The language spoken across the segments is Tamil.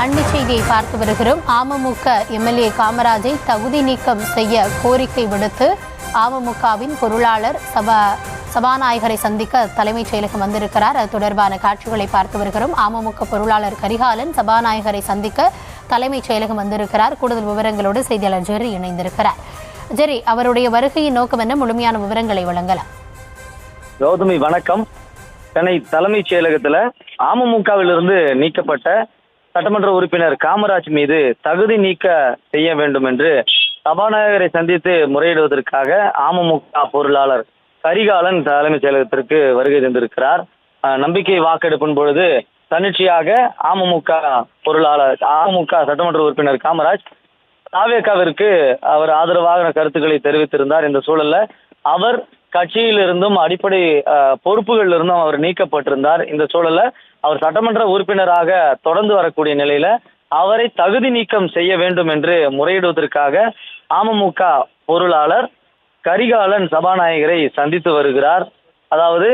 அண்மை செய்தியை பார்த்து வருகிறோம். அமமுக எம்எல்ஏ காமராஜை தகுதி நீக்கம் செய்ய கோரிக்கை விடுத்து அமமுகவின் பொருளாளர் சபாநாயகரை சந்திக்க தலைமைச் செயலகம் வந்திருக்கிறார். அது தொடர்பான காட்சிகளை பார்த்து வருகிறோம். அமமுக பொருளாளர் கரிகாலன் சபாநாயகரை சந்திக்க தலைமைச் செயலகம் வந்திருக்கிறார். கூடுதல் விவரங்களோடு செய்தியாளர் ஜெர்ரி இணைந்திருக்கிறார். ஜெர்ரி, அவருடைய வருகையின் நோக்கம் என்ன? முழுமையான விவரங்களை வழங்கலாம். கௌதமி வணக்கம். சென்னை தலைமைச் செயலகத்தில் அமமுகவிலிருந்து நீக்கப்பட்ட சட்டமன்ற உறுப்பினர் காமராஜ் மீது தகுதி நீக்க செய்ய வேண்டும் என்று சபாநாயகரை சந்தித்து முறையிடுவதற்காக அமமுக பொருளாளர் கரிகாலன் தலைமைச் செயலகத்திற்கு வருகை தந்திருக்கிறார். நம்பிக்கை வாக்கெடுப்பின் பொழுது தன்னிச்சையாக அமமுக சட்டமன்ற உறுப்பினர் காமராஜ் தாவேகாவிற்கு அவர் ஆதரவாக கருத்துக்களை தெரிவித்திருந்தார். இந்த சூழல்ல அவர் கட்சியிலிருந்தும் அடிப்படை பொறுப்புகளிலிருந்தும் அவர் நீக்கப்பட்டிருந்தார். இந்த சூழல்ல அவர் சட்டமன்ற உறுப்பினராக தொடர்ந்து வரக்கூடிய நிலையில அவரை தகுதி நீக்கம் செய்ய வேண்டும் என்று முறையிடுவதற்காக அமமுக பொருளாளர் கரிகாலன் சபாநாயகரை சந்தித்து வருகிறார். அதாவது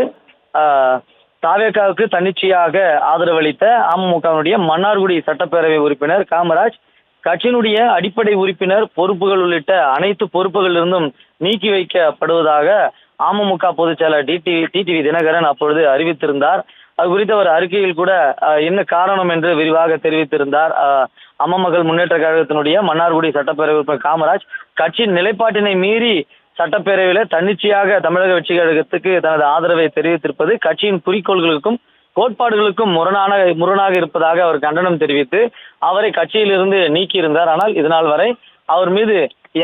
தாவேகாவுக்கு தன்னிச்சையாக ஆதரவளித்த அமமுகவினுடைய மன்னார்குடி சட்டப்பேரவை உறுப்பினர் காமராஜ் கட்சியினுடைய அடிப்படை உறுப்பினர் பொறுப்புகள் உள்ளிட்ட அனைத்து பொறுப்புகளிலிருந்தும் நீக்கி வைக்கப்படுவதாக அமமுக பொதுச் செயலர் டிடிவி தினகரன் அப்பொழுது அறிவித்திருந்தார். அது குறித்த ஒரு அறிக்கையில் கூட என்ன காரணம் என்று விரிவாக தெரிவித்திருந்தார். அம்மா மக்கள் முன்னேற்ற கழகத்தினுடைய மன்னார்குடி சட்டப்பேரவை உறுப்பினர் காமராஜ் கட்சியின் நிலைப்பாட்டினை மீறி சட்டப்பேரவையில தன்னிச்சையாக தமிழக வெற்றி கழகத்துக்கு தனது ஆதரவை தெரிவித்திருப்பது கட்சியின் குறிக்கோள்களுக்கும் கோட்பாடுகளுக்கும் முரணாக இருப்பதாக அவர் கண்டனம் தெரிவித்து அவரை கட்சியிலிருந்து நீக்கியிருந்தார். ஆனால் இதனால் வரை அவர் மீது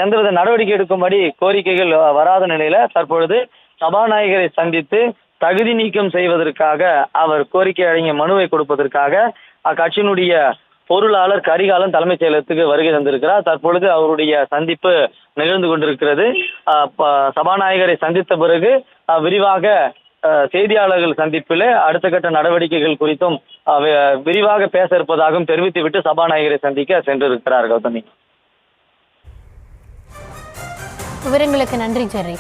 எந்தவித நடவடிக்கை எடுக்கும்படி கோரிக்கைகள் வராத நிலையில தற்பொழுது சபாநாயகரை சந்தித்து தகுதி நீக்கம் செய்வதற்காக அவர் கோரிக்கை அடங்கிய மனுவை கொடுப்பதற்காக அக்கட்சியினுடைய பொருளாளர் கரிகாலன் தலைமைச் செயலகத்துக்கு வருகை தந்திருக்கிறார். தற்பொழுது அவருடைய சந்திப்பு நிகழ்ந்து கொண்டிருக்கிறது. சபாநாயகரை சந்தித்த பிறகு விரிவாக செய்தியாளர்கள் சந்திப்பில் அடுத்த கட்ட நடவடிக்கைகள் குறித்தும் விரிவாக பேச இருப்பதாகவும் தெரிவித்துவிட்டு சபாநாயகரை சந்திக்க சென்றிருக்கிறார். கௌதமி, விவரங்களுக்கு நன்றி ஜெர்ரி.